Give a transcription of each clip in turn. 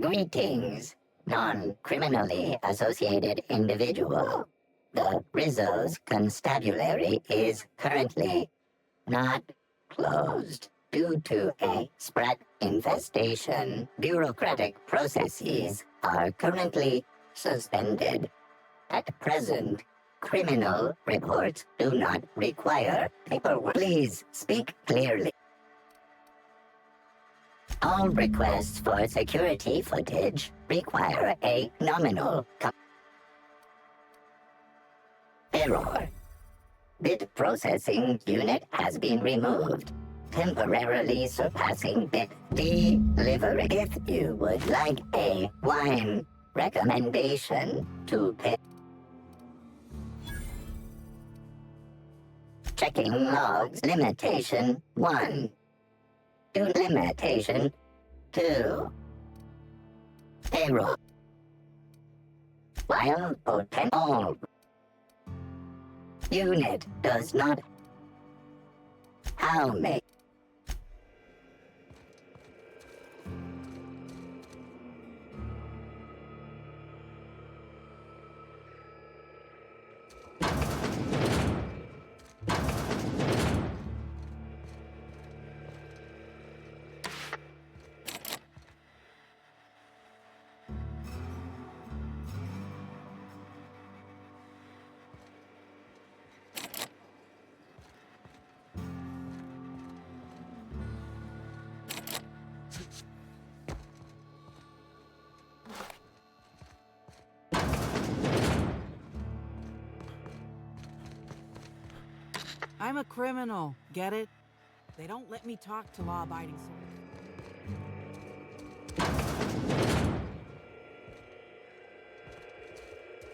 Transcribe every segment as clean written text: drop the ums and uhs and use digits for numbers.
Greetings, non-criminally associated individual. The Rizzo's constabulary is currently not closed due to a spread infestation. Bureaucratic processes are currently suspended. At present, criminal reports do not require paperwork. Please speak clearly. All requests for security footage require a nominal error. Bit processing unit has been removed, temporarily surpassing bit delivery. If you would like a wine recommendation to pick. Checking logs. Limitation 1. To limitation 2. Error. While potential unit does not. How may. I'm a criminal, get it? They don't let me talk to law-abiding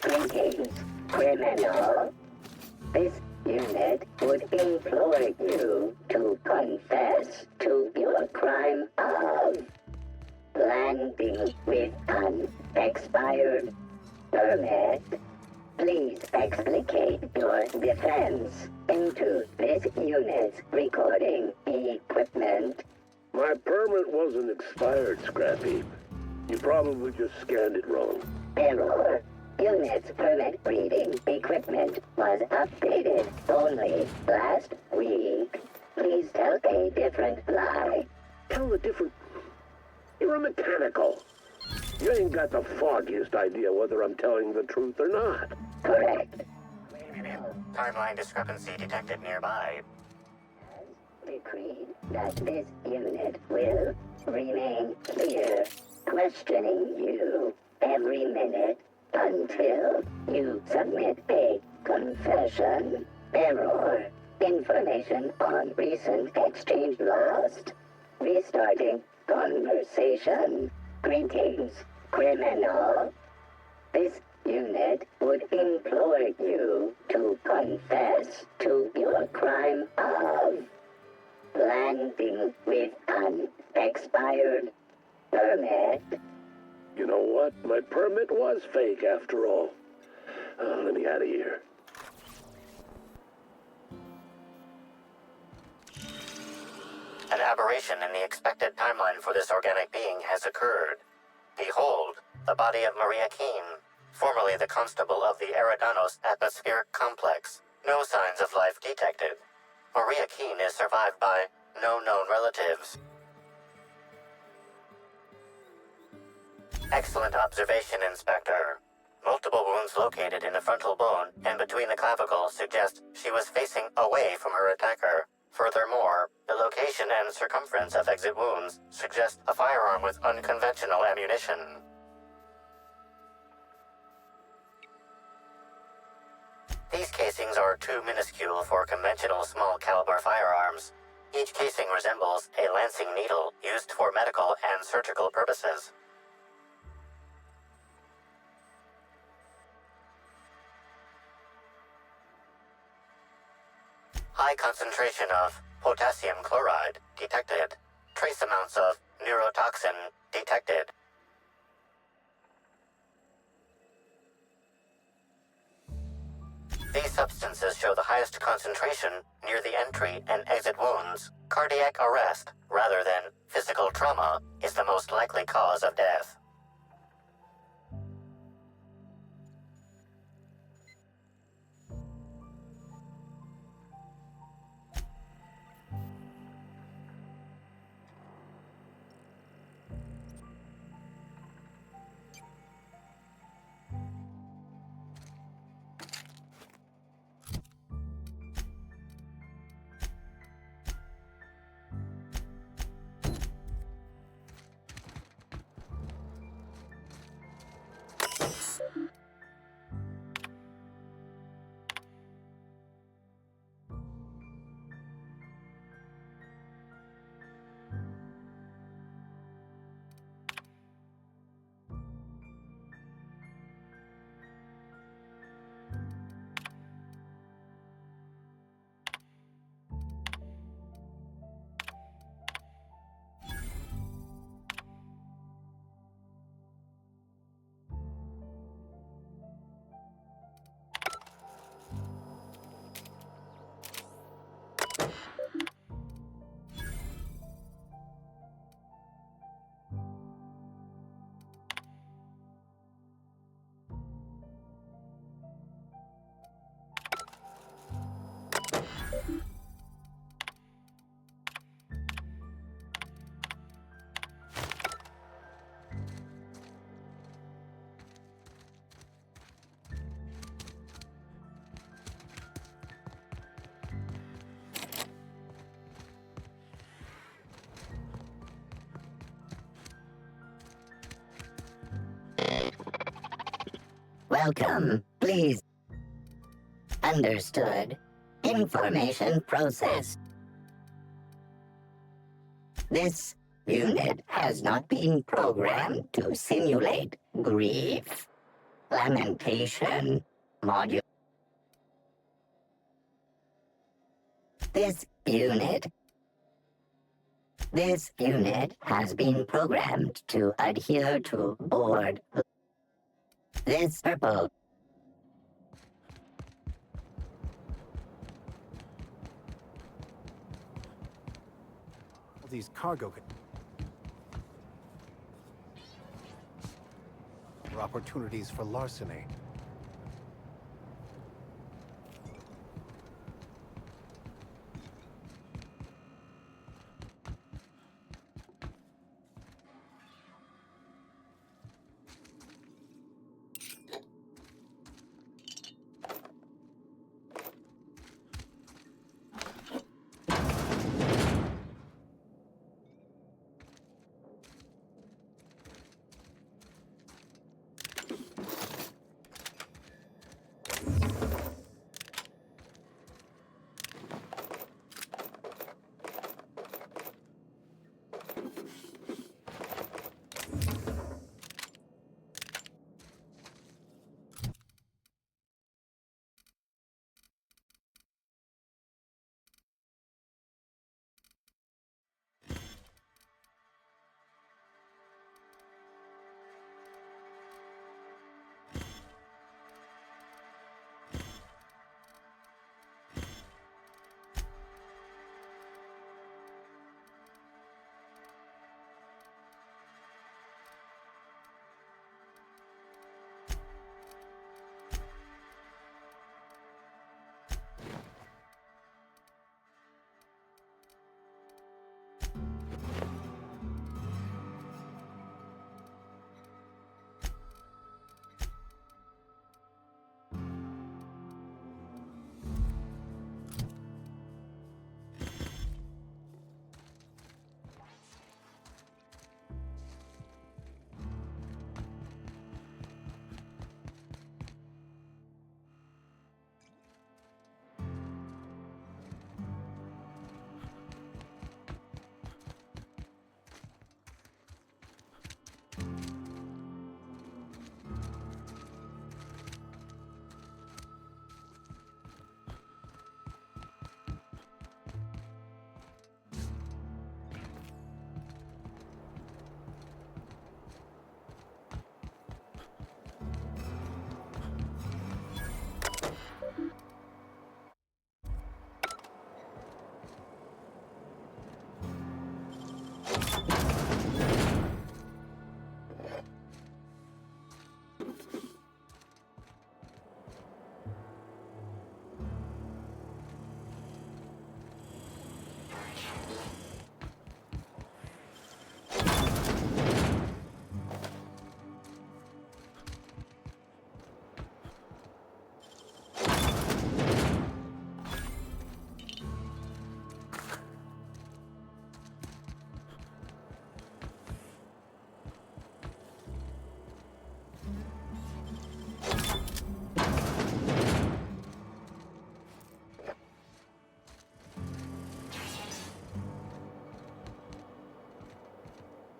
soldiers. Greetings, criminal. This unit would implore you to confess to your crime of landing with an expired permit. Please explicate your defense into this unit's recording equipment. My permit wasn't expired, Scrappy. You probably just scanned it wrong. Error. Unit's permit reading equipment was updated only last week. Please tell a different lie. Tell a different... You're a mechanical. You ain't got the foggiest idea whether I'm telling the truth or not. Correct. Timeline discrepancy detected nearby. Decreed that this unit will remain clear, questioning you every minute until you submit a confession. Error. Information on recent exchange lost. Restarting conversation. Greetings, criminal. This unit would implore you to confess to your crime of landing with an expired permit. You know what? My permit was fake after all. Let me out of here. An aberration in the expected timeline for this organic being has occurred. Behold, the body of Maria Keene, formerly the constable of the Eridanos Atmospheric Complex. No signs of life detected. Maria Keene is survived by no known relatives. Excellent observation, Inspector. Multiple wounds located in the frontal bone and between the clavicles suggest she was facing away from her attacker. Furthermore, the location and circumference of exit wounds suggest a firearm with unconventional ammunition. These casings are too minuscule for conventional small-caliber firearms. Each casing resembles a lancing needle used for medical and surgical purposes. High concentration of potassium chloride detected. Trace amounts of neurotoxin detected. These substances show the highest concentration near the entry and exit wounds. Cardiac arrest, rather than physical trauma, is the most likely cause of death. Welcome, please. Understood. Information processed. This unit has not been programmed to simulate grief, lamentation, module. This unit has been programmed to adhere to board. This purple. All these cargo or opportunities for larceny.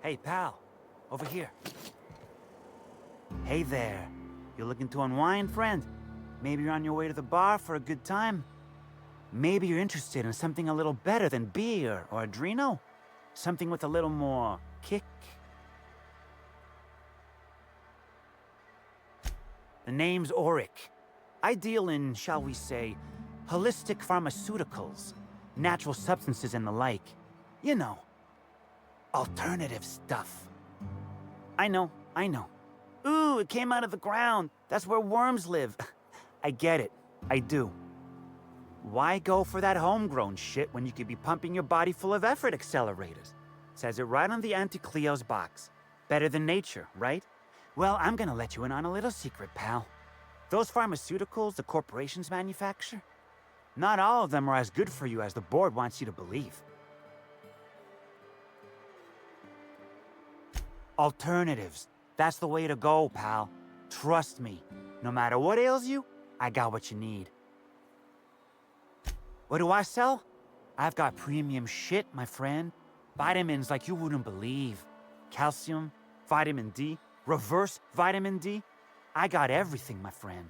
Hey, pal. Over here. Hey there. You looking to unwind, friend? Maybe you're on your way to the bar for a good time? Maybe you're interested in something a little better than beer or Adreno? Something with a little more kick? The name's Auric. I deal in, shall we say, holistic pharmaceuticals, natural substances and the like. You know, alternative stuff. I know. Ooh, it came out of the ground. That's where worms live. I get it. I do. Why go for that homegrown shit when you could be pumping your body full of effort accelerators? Says it right on the Anti-Cleo's box. Better than nature, right? Well, I'm gonna let you in on a little secret, pal. Those pharmaceuticals the corporations manufacture, not all of them are as good for you as the board wants you to believe. Alternatives. That's the way to go, pal. Trust me, no matter what ails you, I got what you need. What do I sell? I've got premium shit, my friend. Vitamins like you wouldn't believe. Calcium, vitamin D, reverse vitamin D. I got everything, my friend.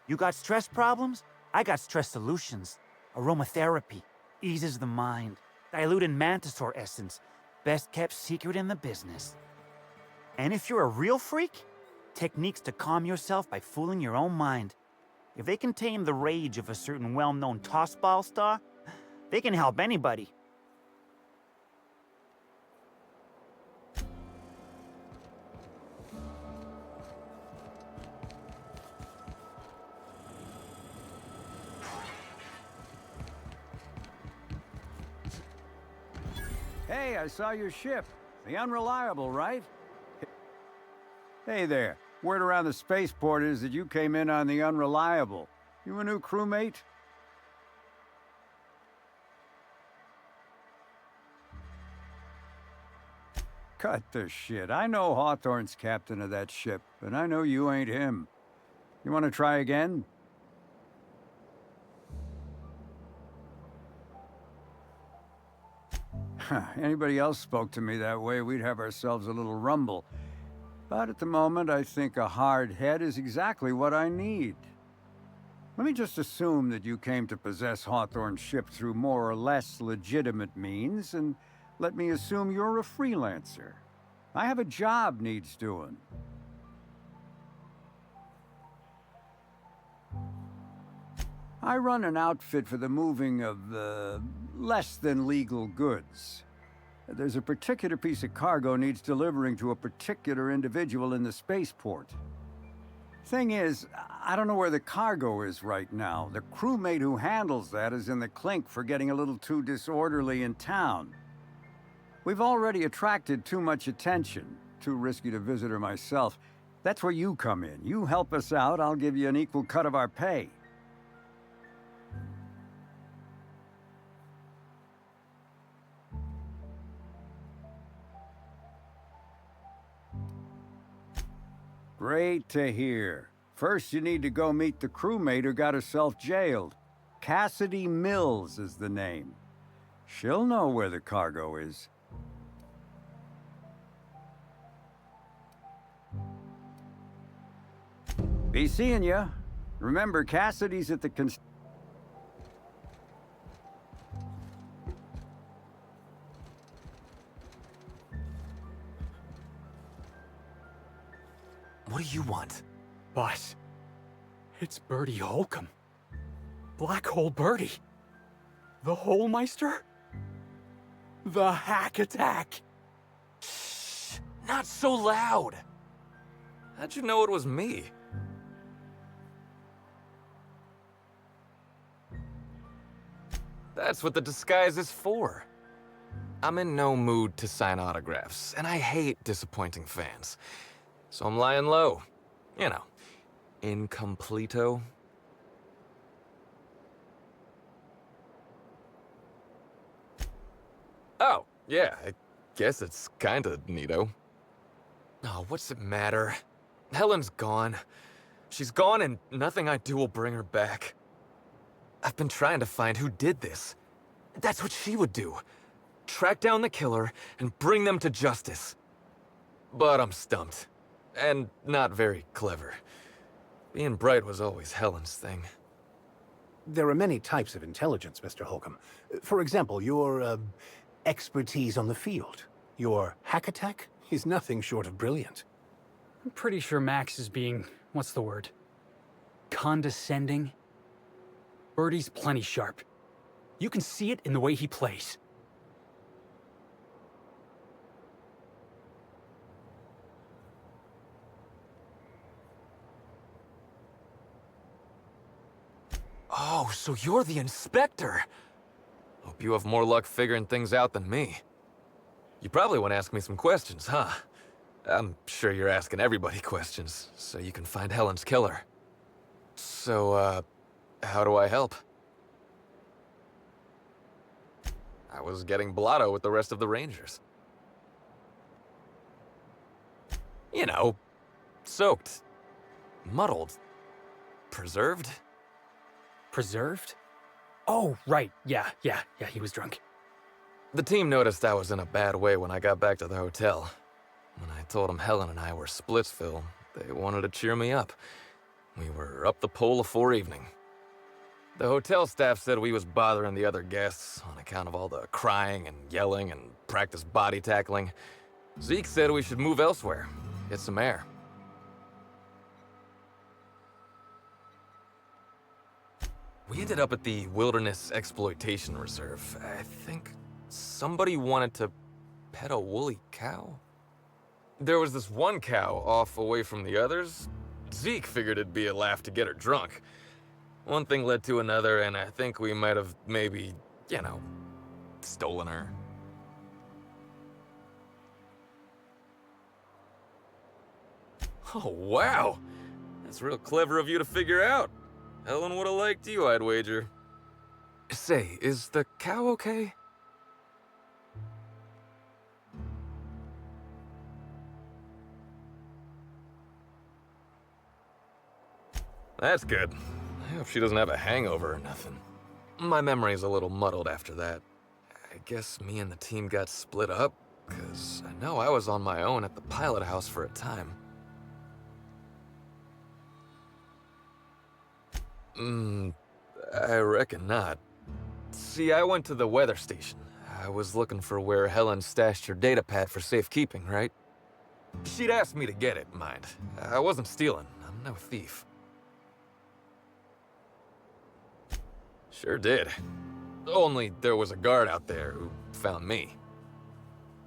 You got stress problems? I got stress solutions. Aromatherapy eases the mind. Diluted mantisaur essence, best kept secret in the business. And if you're a real freak, techniques to calm yourself by fooling your own mind. If they can tame the rage of a certain well-known tossball star, they can help anybody. Hey, I saw your ship. The Unreliable, right? Hey there. Word around the spaceport is that you came in on the Unreliable. You a new crewmate? Cut the shit. I know Hawthorne's captain of that ship, and I know you ain't him. You want to try again? Anybody else spoke to me that way, we'd have ourselves a little rumble. But at the moment, I think a hard head is exactly what I need. Let me just assume that you came to possess Hawthorne's ship through more or less legitimate means, and let me assume you're a freelancer. I have a job needs doing. I run an outfit for the moving of, less than legal goods. There's a particular piece of cargo needs delivering to a particular individual in the spaceport. Thing is, I don't know where the cargo is right now. The crewmate who handles that is in the clink for getting a little too disorderly in town. We've already attracted too much attention. Too risky to visit her myself. That's where you come in. You help us out, I'll give you an equal cut of our pay. Great to hear. First, you need to go meet the crewmate who got herself jailed. Cassidy Mills is the name. She'll know where the cargo is. Be seeing ya. Remember, Cassidy's at the What do you want? Boss, it's Bertie Holcomb. Black Hole Bertie. The Holmeister? The Hack Attack. Shh! Not so loud! How'd you know it was me? That's what the disguise is for. I'm in no mood to sign autographs, and I hate disappointing fans. So I'm lying low. You know, incompleto. Oh, yeah, I guess it's kinda neato. Oh, what's it matter? Helen's gone. She's gone and nothing I do will bring her back. I've been trying to find who did this. That's what she would do. Track down the killer and bring them to justice. But I'm stumped. And not very clever. Being bright was always Helen's thing. There are many types of intelligence, Mr. Holcomb. For example, your, expertise on the field. Your hack attack is nothing short of brilliant. I'm pretty sure Max is being, what's the word? Condescending? Bertie's plenty sharp. You can see it in the way he plays. Oh, so you're the inspector! Hope you have more luck figuring things out than me. You probably want to ask me some questions, huh? I'm sure you're asking everybody questions, so you can find Helen's killer. So, how do I help? I was getting blotto with the rest of the Rangers. You know, soaked. muddled. Preserved? Preserved? Oh, right. Yeah, he was drunk. The team noticed I was in a bad way when I got back to the hotel. When I told them Helen and I were Splitsville, they wanted to cheer me up. We were up the pole afore evening. The hotel staff said we was bothering the other guests on account of all the crying and yelling and practice body tackling. Zeke said we should move elsewhere, get some air. We ended up at the Wilderness Exploitation Reserve. I think somebody wanted to pet a woolly cow? There was this one cow off away from the others. Zeke figured it'd be a laugh to get her drunk. One thing led to another, and I think we might have maybe, stolen her. Oh, wow! That's real clever of you to figure out. Helen would have liked you, I'd wager. Say, is the cow okay? That's good. I hope she doesn't have a hangover or nothing. My memory's a little muddled after that. I guess me and the team got split up, because I know I was on my own at the pilot house for a time. I reckon not. See, I went to the weather station. I was looking for where Helen stashed her datapad for safekeeping, right? She'd asked me to get it, mind. I wasn't stealing. I'm no thief. Sure did. Only there was a guard out there who found me.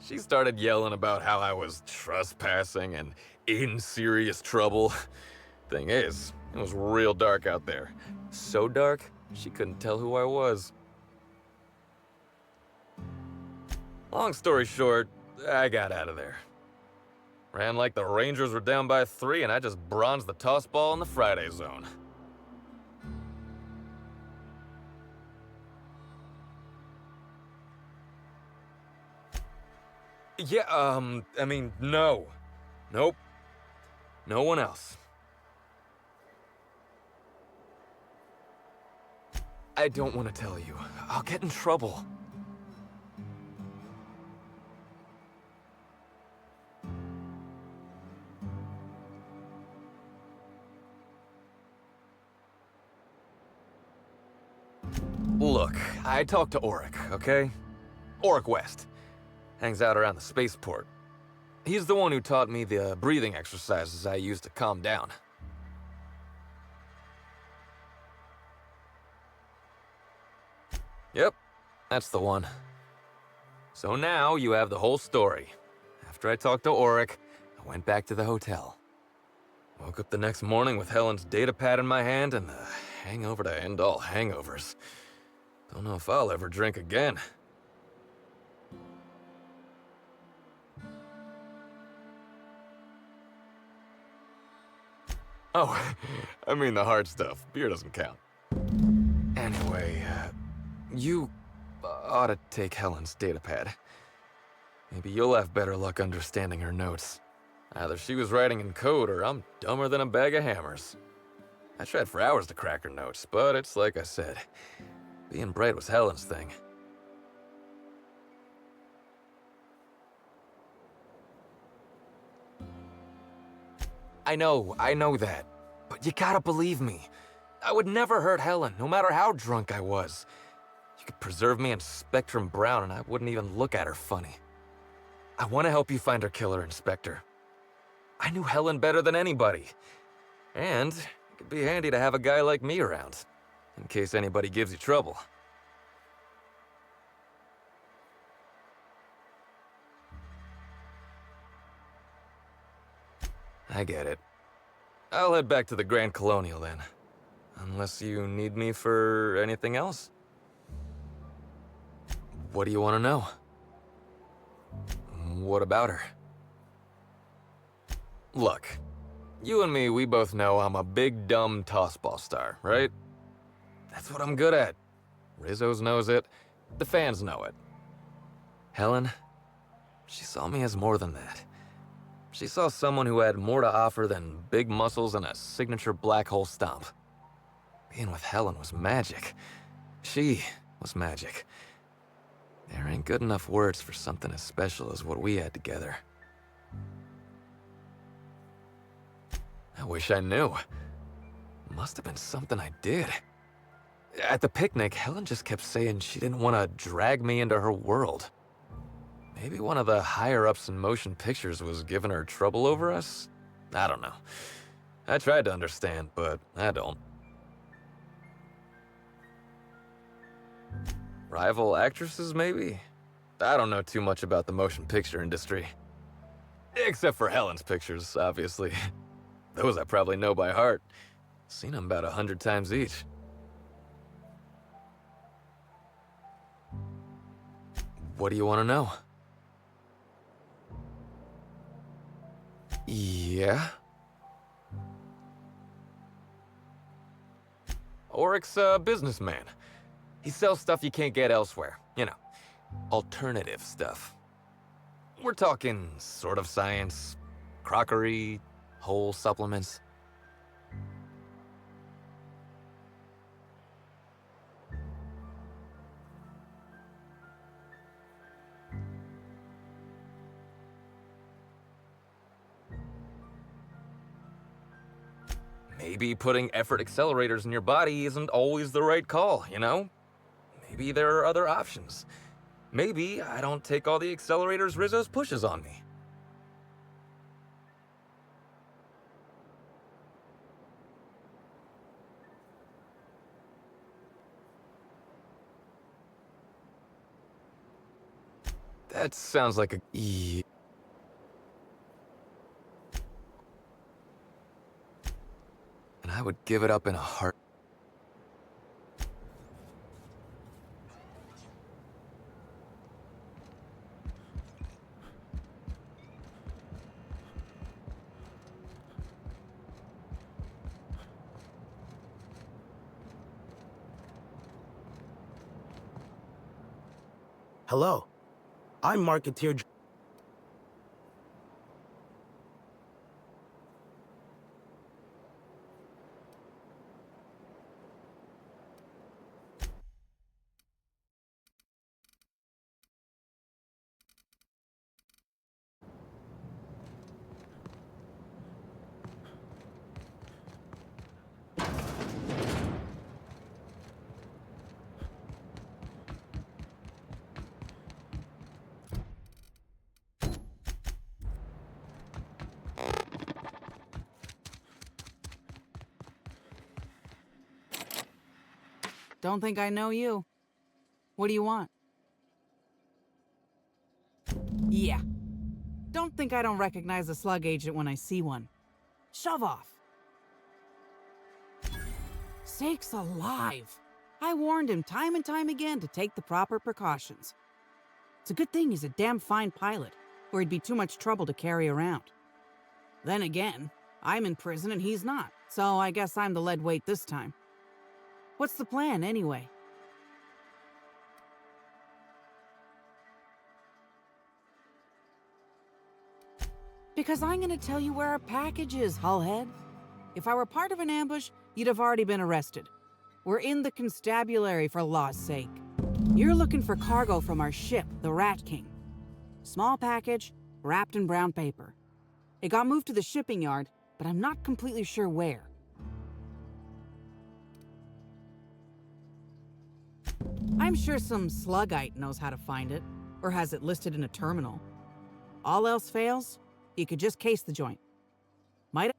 She started yelling about how I was trespassing and in serious trouble. Thing is, it was real dark out there. So dark, she couldn't tell who I was. Long story short, I got out of there. Ran like the Rangers were down by 3, and I just bronzed the toss ball in the Friday zone. Yeah, no. Nope. No one else. I don't want to tell you. I'll get in trouble. Look, I talked to Auric, okay? Auric West. Hangs out around the spaceport. He's the one who taught me the breathing exercises I use to calm down. Yep, that's the one. So now you have the whole story. After I talked to Auric, I went back to the hotel. Woke up the next morning with Helen's datapad in my hand and the hangover to end all hangovers. Don't know if I'll ever drink again. Oh, I mean the hard stuff. Beer doesn't count. Anyway, you ought to take Helen's datapad. Maybe you'll have better luck understanding her notes. Either she was writing in code or I'm dumber than a bag of hammers. I tried for hours to crack her notes, but it's like I said. Being bright was Helen's thing. I know that. But you gotta believe me. I would never hurt Helen, no matter how drunk I was. You could preserve me in Spectrum Brown and I wouldn't even look at her funny. I want to help you find her killer, Inspector. I knew Helen better than anybody. And it could be handy to have a guy like me around, in case anybody gives you trouble. I get it. I'll head back to the Grand Colonial then. Unless you need me for anything else? What do you want to know? What about her? Look, you and me, we both know I'm a big, dumb tossball star, right? That's what I'm good at. Rizzo's knows it. The fans know it. Helen, she saw me as more than that. She saw someone who had more to offer than big muscles and a signature black hole stomp. Being with Helen was magic. She was magic. There ain't good enough words for something as special as what we had together. I wish I knew. Must have been something I did. At the picnic, Helen just kept saying she didn't want to drag me into her world. Maybe one of the higher-ups in motion pictures was giving her trouble over us? I don't know. I tried to understand, but I don't. Rival actresses, maybe? I don't know too much about the motion picture industry. Except for Helen's pictures, obviously. Those I probably know by heart. Seen them about 100 times each. What do you want to know? Yeah? Oryx's a businessman. He sells stuff you can't get elsewhere. You know, alternative stuff. We're talking sort of science, crockery, whole supplements. Maybe putting effort accelerators in your body isn't always the right call, you know? Maybe there are other options. Maybe I don't take all the accelerators Rizzo's pushes on me. That sounds like a... And I would give it up in a heart. Hello, I'm Marketeer. Don't think I know you. What do you want? Yeah. Don't think I don't recognize a slug agent when I see one. Shove off. Sakes alive. I warned him time and time again to take the proper precautions. It's a good thing he's a damn fine pilot, or he'd be too much trouble to carry around. Then again, I'm in prison and he's not, so I guess I'm the lead weight this time. What's the plan, anyway? Because I'm gonna tell you where our package is, Hullhead. If I were part of an ambush, you'd have already been arrested. We're in the constabulary, for law's sake. You're looking for cargo from our ship, the Rat King. Small package, wrapped in brown paper. It got moved to the shipping yard, but I'm not completely sure where. I'm sure some slugite knows how to find it, or has it listed in a terminal. All else fails, you could just case the joint. Might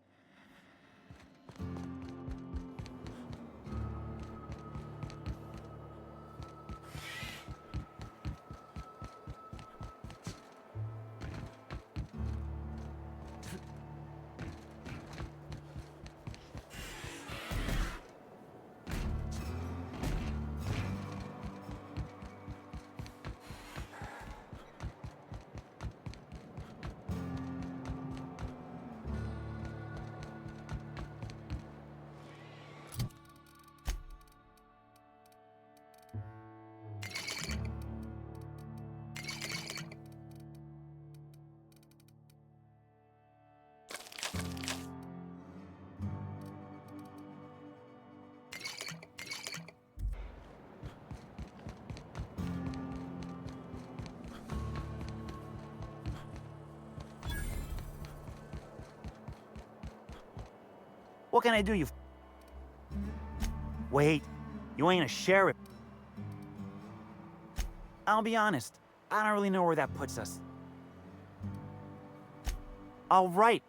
What can I do, you? Wait, you ain't a sheriff. I'll be honest, I don't really know where that puts us. All right,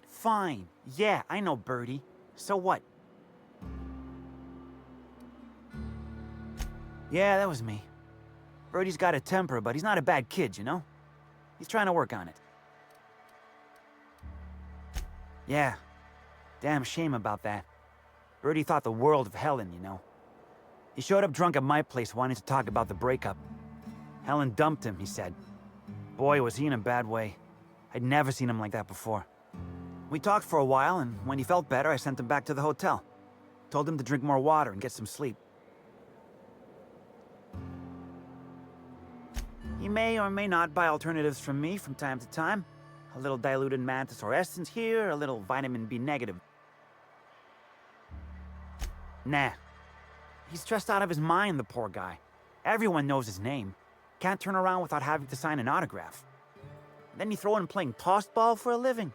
fine. Yeah, I know Birdie. So what? Yeah, that was me. Birdie's got a temper, but he's not a bad kid, you know? He's trying to work on it. Yeah, damn shame about that. Birdie thought the world of Helen, you know? He showed up drunk at my place wanting to talk about the breakup. Helen dumped him, he said. Boy, was he in a bad way. I'd never seen him like that before. We talked for a while, and when he felt better, I sent him back to the hotel. Told him to drink more water and get some sleep. He may or may not buy alternatives from me from time to time. A little diluted mantis or essence here, a little vitamin B negative. Nah. He's stressed out of his mind, the poor guy. Everyone knows his name. Can't turn around without having to sign an autograph. Then you throw in playing tossed ball for a living.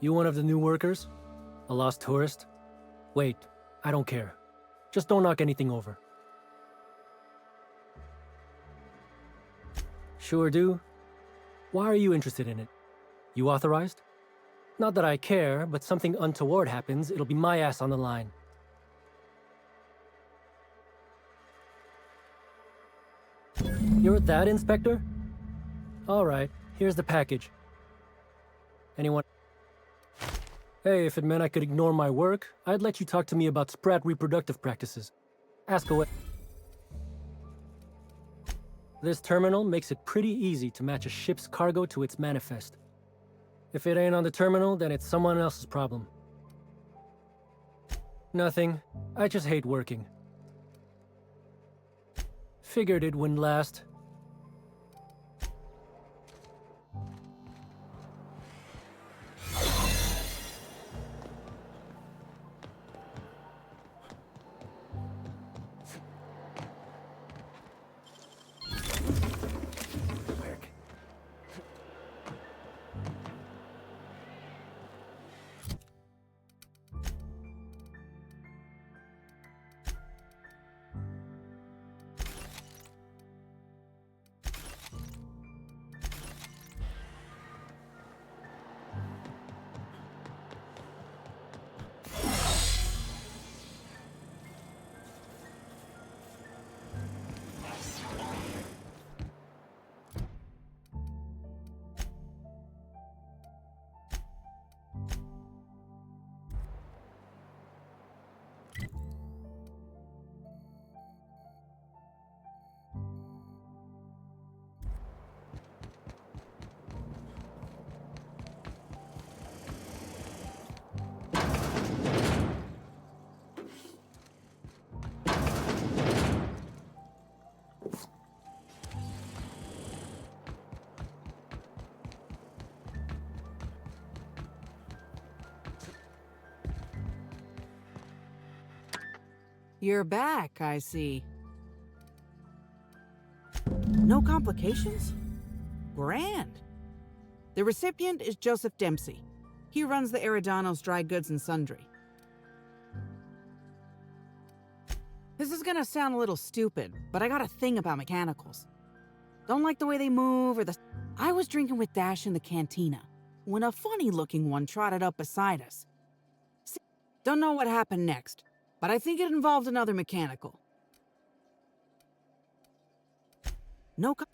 You one of the new workers? A lost tourist? Wait, I don't care. Just don't knock anything over. Sure do. Why are you interested in it? You authorized? Not that I care, but something untoward happens, it'll be my ass on the line. You're that, Inspector? All right, here's the package. Anyone? Hey, if it meant I could ignore my work, I'd let you talk to me about sprat reproductive practices. Ask away. This terminal makes it pretty easy to match a ship's cargo to its manifest. If it ain't on the terminal, then it's someone else's problem. Nothing. I just hate working. Figured it wouldn't last. You're back, I see. No complications? Grand. The recipient is Joseph Dempsey. He runs the Eridanos Dry Goods and Sundry. This is gonna sound a little stupid, but I got a thing about mechanicals. Don't like the way they move or the... I was drinking with Dash in the cantina when a funny-looking one trotted up beside us. Don't know what happened next, but I think it involved another mechanical. No co-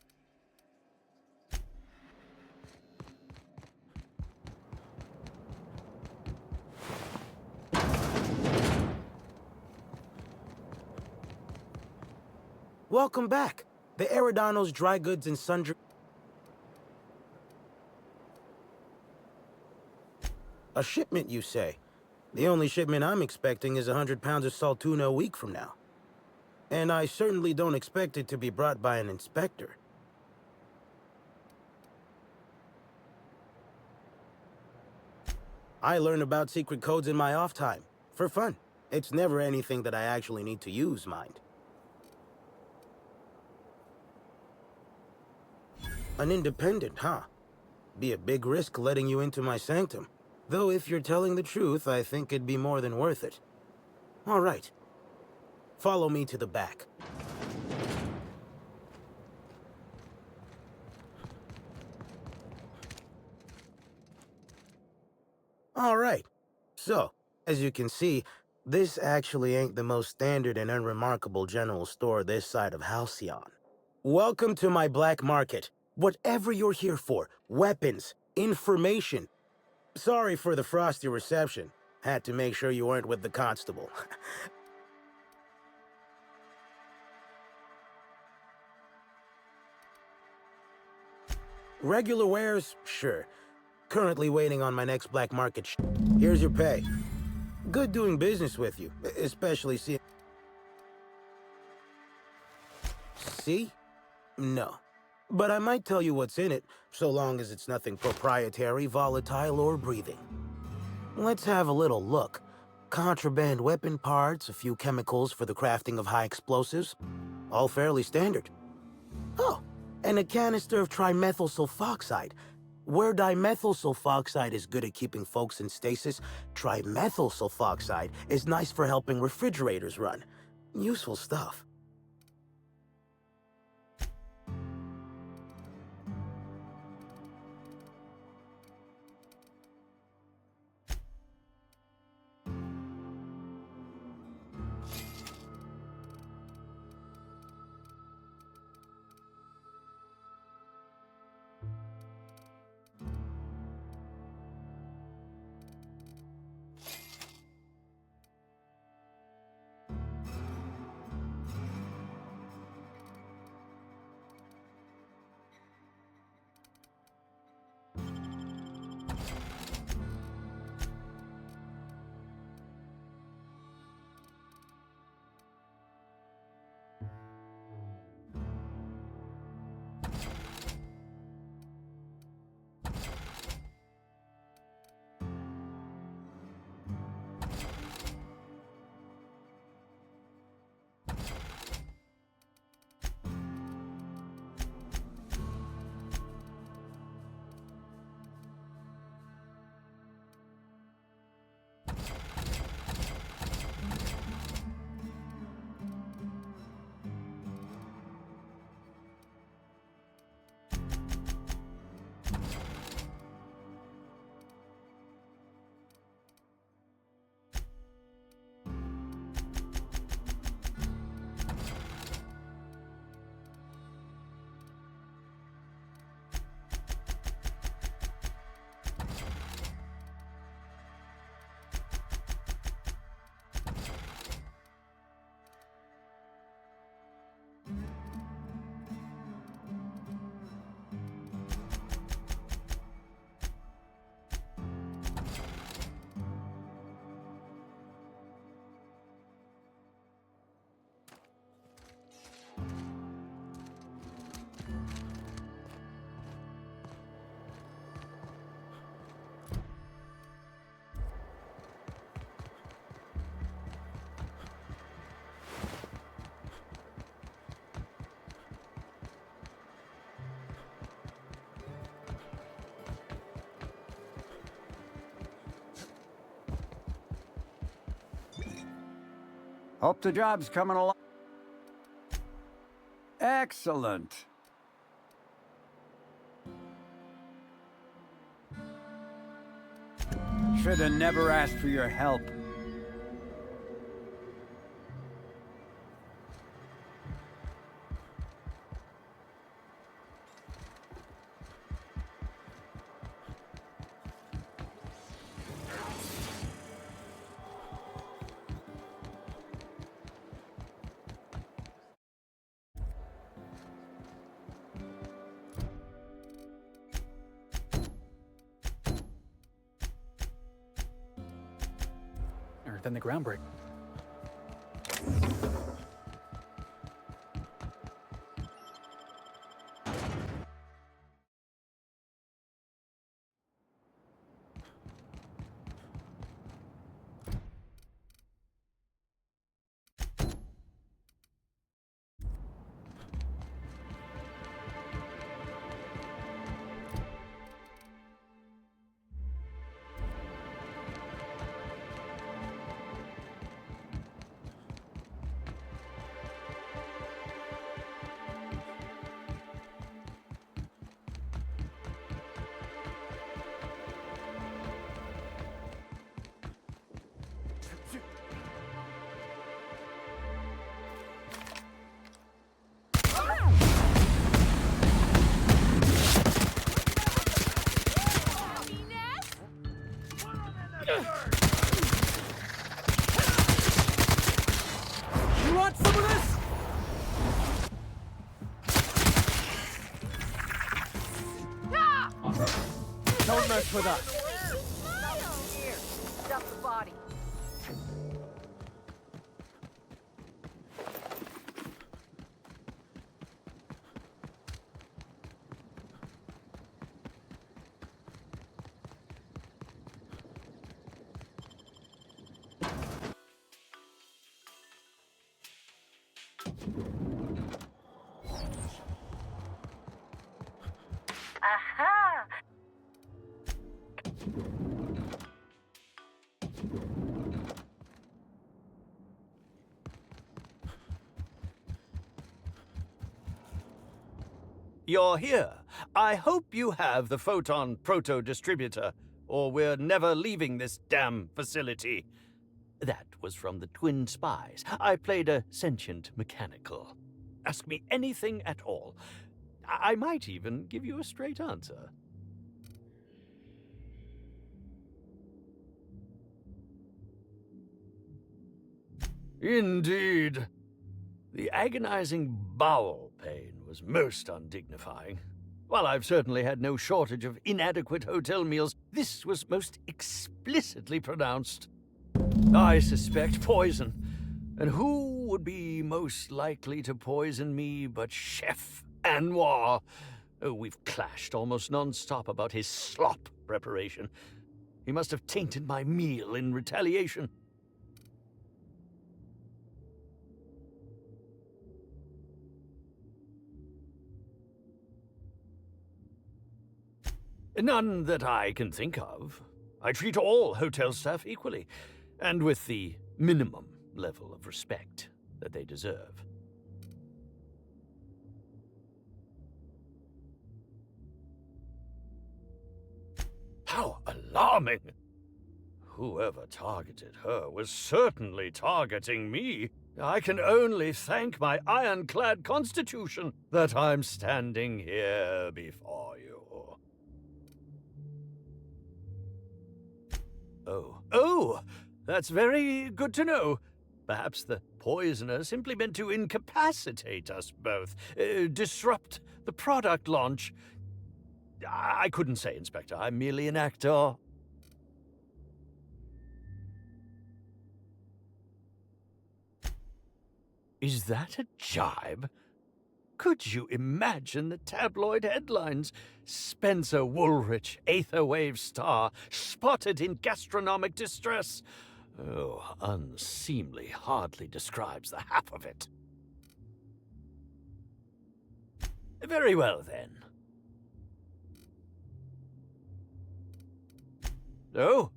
Welcome back. The Eridanos Dry Goods and Sundry... A shipment, you say? The only shipment I'm expecting is 100 pounds of salt tuna a week from now. And I certainly don't expect it to be brought by an inspector. I learn about secret codes in my off time, for fun. It's never anything that I actually need to use, mind. An independent, huh? Be a big risk letting you into my sanctum. Though if you're telling the truth, I think it'd be more than worth it. All right. Follow me to the back. All right. So, as you can see, this actually ain't the most standard and unremarkable general store this side of Halcyon. Welcome to my black market. Whatever you're here for, weapons, information. Sorry for the frosty reception. Had to make sure you weren't with the constable. Regular wares? Sure. Currently waiting on my next black market Here's your pay. Good doing business with you, especially see... See? No. But I might tell you what's in it, so long as it's nothing proprietary, volatile, or breathing. Let's have a little look. Contraband weapon parts, a few chemicals for the crafting of high explosives. All fairly standard. Oh, and a canister of trimethyl sulfoxide. Where dimethyl sulfoxide is good at keeping folks in stasis, trimethyl sulfoxide is nice for helping refrigerators run. Useful stuff. Hope the job's coming along. Excellent. Should have never asked for your help. than the groundbreak. You want some of this? Don't mess with us. Here, dump the body. Aha! You're here. I hope you have the photon proto-distributor, or we're never leaving this damn facility. That was from the Twin Spies. I played a sentient mechanical. Ask me anything at all. I might even give you a straight answer. Indeed. The agonizing bowel pain was most undignifying. While I've certainly had no shortage of inadequate hotel meals, this was most explicitly pronounced. I suspect poison. And who would be most likely to poison me but Chef Anwar? Oh, we've clashed almost non-stop about his slop preparation. He must have tainted my meal in retaliation. None that I can think of. I treat all hotel staff equally, and with the minimum level of respect that they deserve. How alarming! Whoever targeted her was certainly targeting me. I can only thank my ironclad constitution that I'm standing here before you. Oh, that's very good to know. Perhaps the poisoner simply meant to incapacitate us both, disrupt the product launch. I couldn't say, Inspector. I'm merely an actor. Is that a jibe? Could you imagine the tabloid headlines? Spencer Woolrich, Aetherwave star, spotted in gastronomic distress. Oh, unseemly hardly describes the half of it. Very well, then. Oh,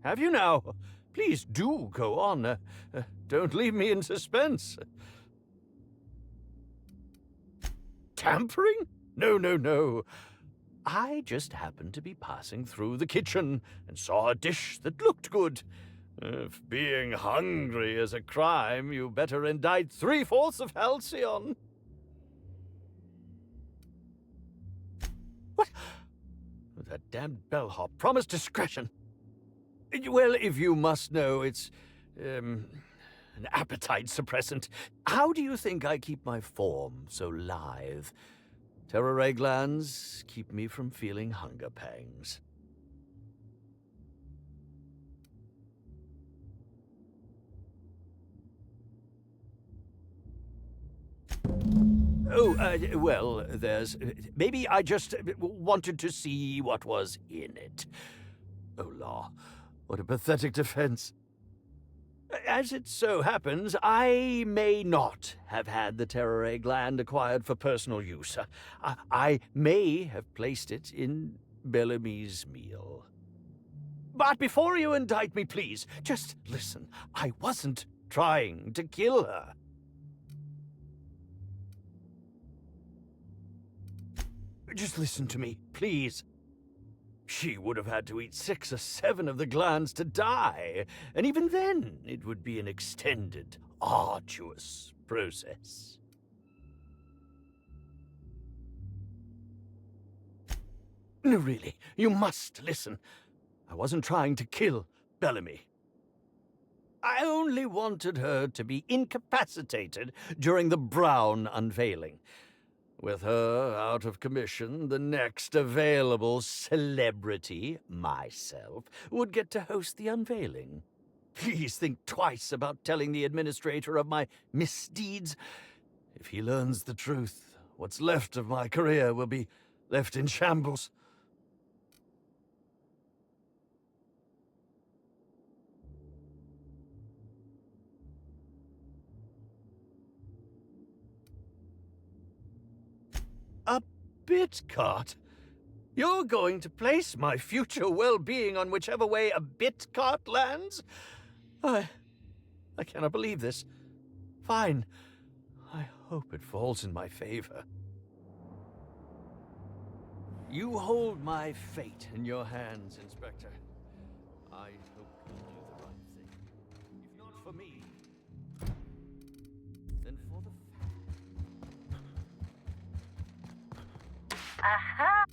have you now? Please do go on. Don't leave me in suspense. Tampering? No. I just happened to be passing through the kitchen and saw a dish that looked good. If being hungry is a crime, you better indict 3/4 of Halcyon. What? That damned bellhop promised discretion. Well, if you must know, it's, an appetite suppressant. How do you think I keep my form so lithe? Terror glands keep me from feeling hunger pangs. Oh, well, there's... maybe I just wanted to see what was in it. Oh, law. What a pathetic defense. As it so happens, I may not have had the terror gland acquired for personal use. I may have placed it in Bellamy's meal. But before you indict me, please, just listen. I wasn't trying to kill her. Just listen to me, please. She would have had to eat 6 or 7 of the glands to die, and even then it would be an extended, arduous process. No, really, you must listen. I wasn't trying to kill Bellamy. I only wanted her to be incapacitated during the Brown unveiling. With her out of commission, the next available celebrity, myself, would get to host the unveiling. Please think twice about telling the administrator of my misdeeds. If he learns the truth, what's left of my career will be left in shambles. A bit cart? You're going to place my future well-being on whichever way a bit cart lands? I cannot believe this. Fine. I hope it falls in my favor. You hold my fate in your hands, Inspector. I hope you do the right thing. If not for me, then for the Aha!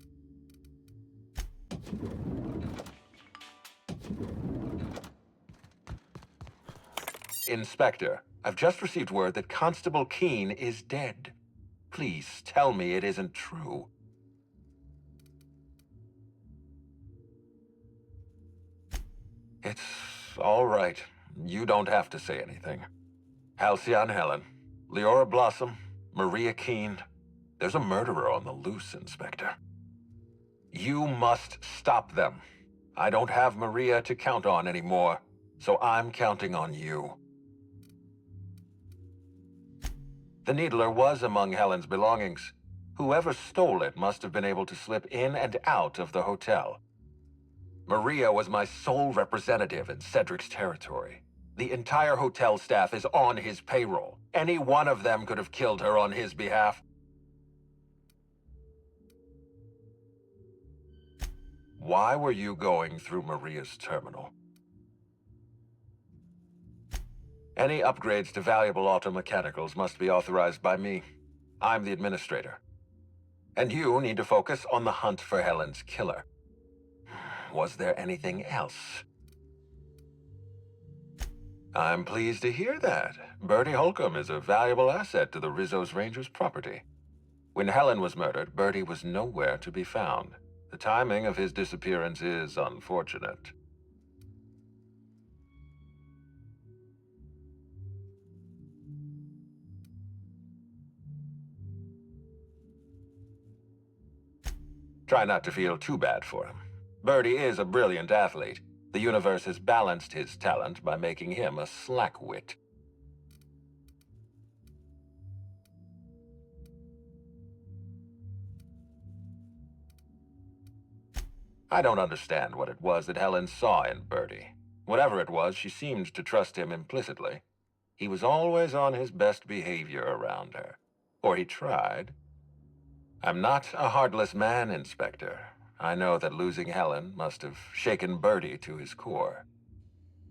Inspector, I've just received word that Constable Keene is dead. Please tell me it isn't true. It's all right. You don't have to say anything. Halcyon Helen, Leora Blossom, Maria Keene. There's a murderer on the loose, Inspector. You must stop them. I don't have Maria to count on anymore, so I'm counting on you. The Needler was among Helen's belongings. Whoever stole it must have been able to slip in and out of the hotel. Maria was my sole representative in Cedric's territory. The entire hotel staff is on his payroll. Any one of them could have killed her on his behalf. Why were you going through Maria's terminal? Any upgrades to valuable automechanicals must be authorized by me. I'm the administrator. And you need to focus on the hunt for Helen's killer. Was there anything else? I'm pleased to hear that. Bertie Holcomb is a valuable asset to the Rizzo's Rangers property. When Helen was murdered, Bertie was nowhere to be found. The timing of his disappearance is unfortunate. Try not to feel too bad for him. Bertie is a brilliant athlete. The universe has balanced his talent by making him a slackwit. I don't understand what it was that Helen saw in Bertie. Whatever it was, she seemed to trust him implicitly. He was always on his best behavior around her. Or he tried. I'm not a heartless man, Inspector. I know that losing Helen must have shaken Bertie to his core.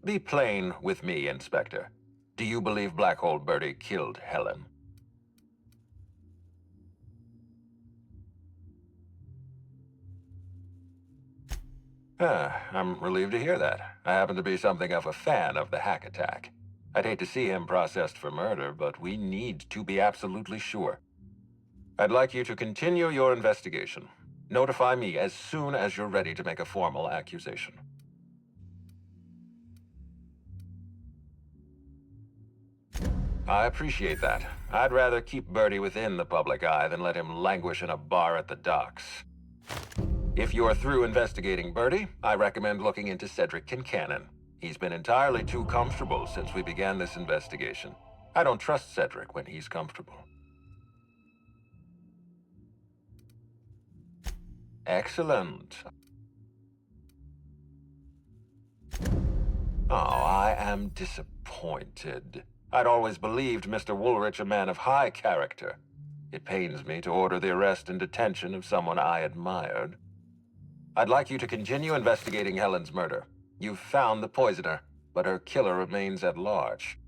Be plain with me, Inspector. Do you believe Black Hole Bertie killed Helen? I'm relieved to hear that. I happen to be something of a fan of the hack attack. I'd hate to see him processed for murder, but we need to be absolutely sure. I'd like you to continue your investigation. Notify me as soon as you're ready to make a formal accusation. I appreciate that. I'd rather keep Bertie within the public eye than let him languish in a bar at the docks. If you're through investigating Bertie, I recommend looking into Cedric Kincannon. He's been entirely too comfortable since we began this investigation. I don't trust Cedric when he's comfortable. Excellent. Oh, I am disappointed. I'd always believed Mr. Woolrich a man of high character. It pains me to order the arrest and detention of someone I admired. I'd like you to continue investigating Helen's murder. You've found the poisoner, but her killer remains at large.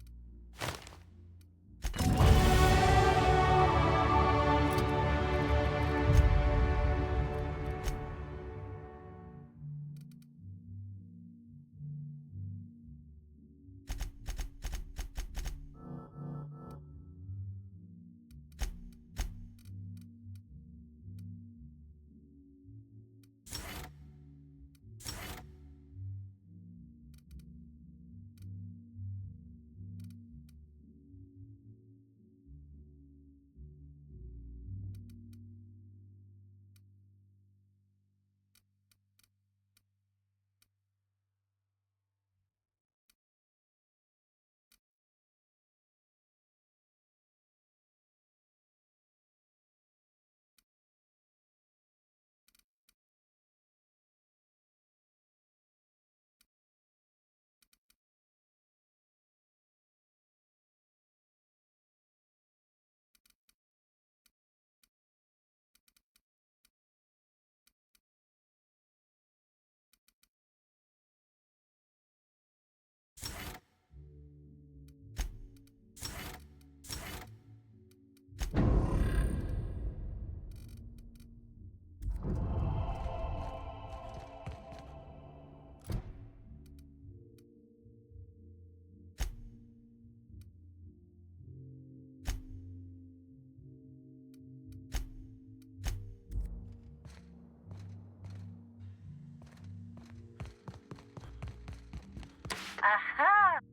Aha!